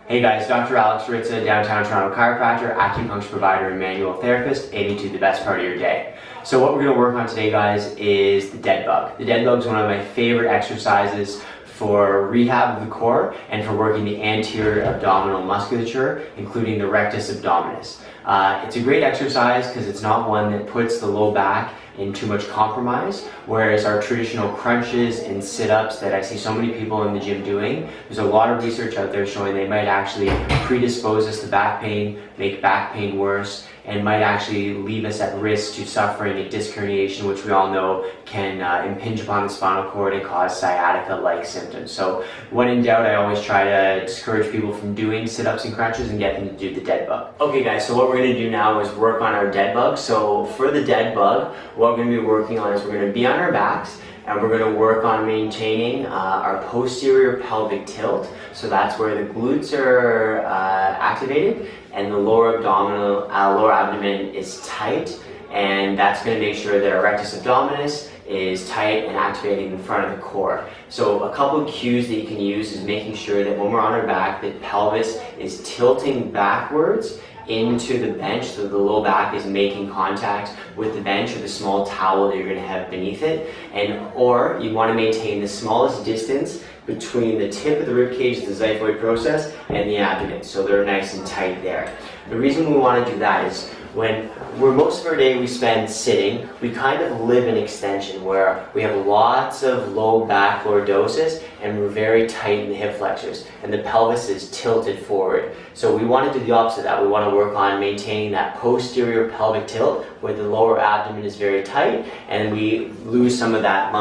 Hey guys, Dr. Alex Ritza, downtown Toronto chiropractor, acupuncture provider, and manual therapist, aiding to the best part of your day. So what we're going to work on today, guys, is the dead bug. The dead bug is one of my favorite exercises for rehab of the core and for working the anterior abdominal musculature, including the rectus abdominus. It's a great exercise because it's not one that puts the low back in too much compromise, whereas our traditional crunches and sit-ups that I see so many people in the gym doing, there's a lot of research out there showing they might actually predispose us to back pain, make back pain worse, and might actually leave us at risk to suffering a disc herniation, which we all know can impinge upon the spinal cord and cause sciatica-like symptoms. So when in doubt, I always try to discourage people from doing sit-ups and crunches and get them to do the dead bug. Okay guys, so what we're going to do now is work on our dead bug. So for the dead bug, what we're going to be working on is we're going to be on our backs, and we're going to work on maintaining our posterior pelvic tilt. So that's where the glutes are activated and the lower abdomen is tight, and that's going to make sure that our rectus abdominis is tight and activating in front of the core. So a couple of cues that you can use is making sure that when we're on our back, the pelvis is tilting backwards into the bench, so the low back is making contact with the bench or the small towel that you're going to have beneath it, or you want to maintain the smallest distance between the tip of the rib cage, the xiphoid process, and the abdomen, so they're nice and tight there. The reason we want to do that is when most of our day we spend sitting, we kind of live in extension where we have lots of low back lordosis and we're very tight in the hip flexors and the pelvis is tilted forward. So we want to do the opposite of that. We want to work on maintaining that posterior pelvic tilt where the lower abdomen is very tight and we lose some of that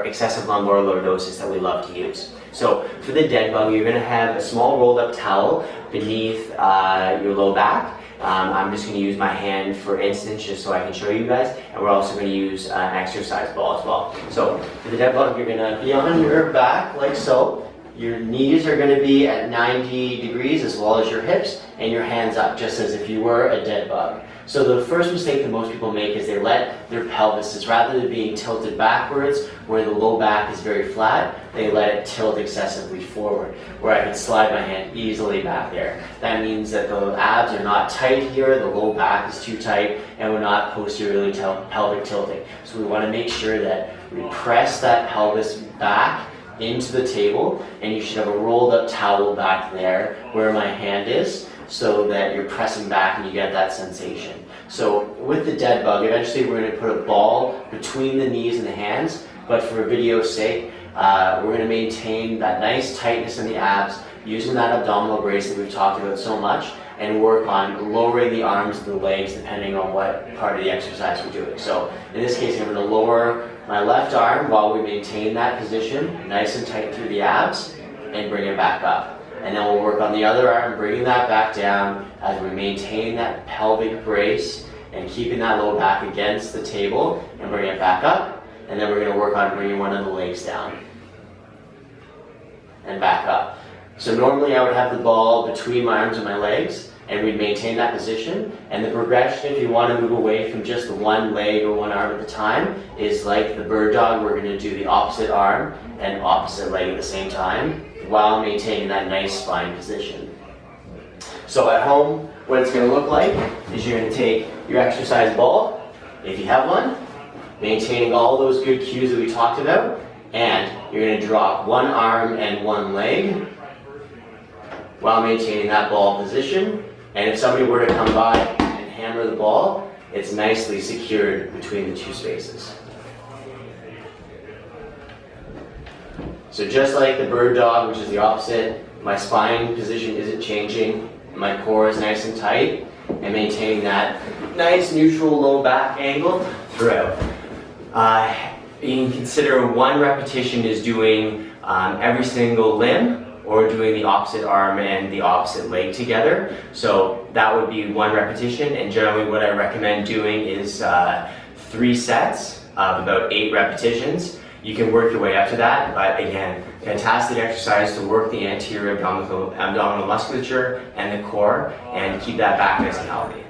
excessive lumbar lordosis that we love to use. So for the dead bug, you're going to have a small rolled up towel beneath your low back. I'm just going to use my hand for instance just so I can show you guys, and we're also going to use an exercise ball as well. So for the dead bug, you're going to be on your back like so. Your knees are going to be at 90 degrees as well as your hips, and your hands up just as if you were a dead bug. So the first mistake that most people make is they let their pelvis, rather than being tilted backwards where the low back is very flat, they let it tilt excessively forward, where I can slide my hand easily back there. That means that the abs are not tight here, the low back is too tight, and we're not posteriorly pelvic tilting. So we want to make sure that we press that pelvis back into the table, and you should have a rolled up towel back there where my hand is, so that you're pressing back and you get that sensation. So with the dead bug, eventually we're going to put a ball between the knees and the hands, but for video's sake, we're going to maintain that nice tightness in the abs using that abdominal brace that we've talked about so much, and work on lowering the arms and the legs depending on what part of the exercise we're doing. So in this case, I'm going to lower my left arm while we maintain that position nice and tight through the abs and bring it back up. And then we'll work on the other arm, bringing that back down as we maintain that pelvic brace and keeping that low back against the table and bring it back up. And then we're going to work on bringing one of the legs down and back up. So normally I would have the ball between my arms and my legs, and we'd maintain that position. And the progression, if you want to move away from just the one leg or one arm at a time, is like the bird dog. We're going to do the opposite arm and opposite leg at the same time while maintaining that nice spine position. So at home, what it's going to look like is you're going to take your exercise ball, if you have one, maintaining all those good cues that we talked about, and you're going to drop one arm and one leg while maintaining that ball position. And if somebody were to come by and hammer the ball, it's nicely secured between the two spaces. So just like the bird dog, which is the opposite, my spine position isn't changing, my core is nice and tight, and maintaining that nice neutral low back angle throughout. You can consider one repetition is doing every single limb, or doing the opposite arm and the opposite leg together. So that would be one repetition, and generally what I recommend doing is 3 sets of about 8 repetitions. You can work your way up to that, but again, fantastic exercise to work the anterior abdominal musculature and the core and keep that back nice and healthy.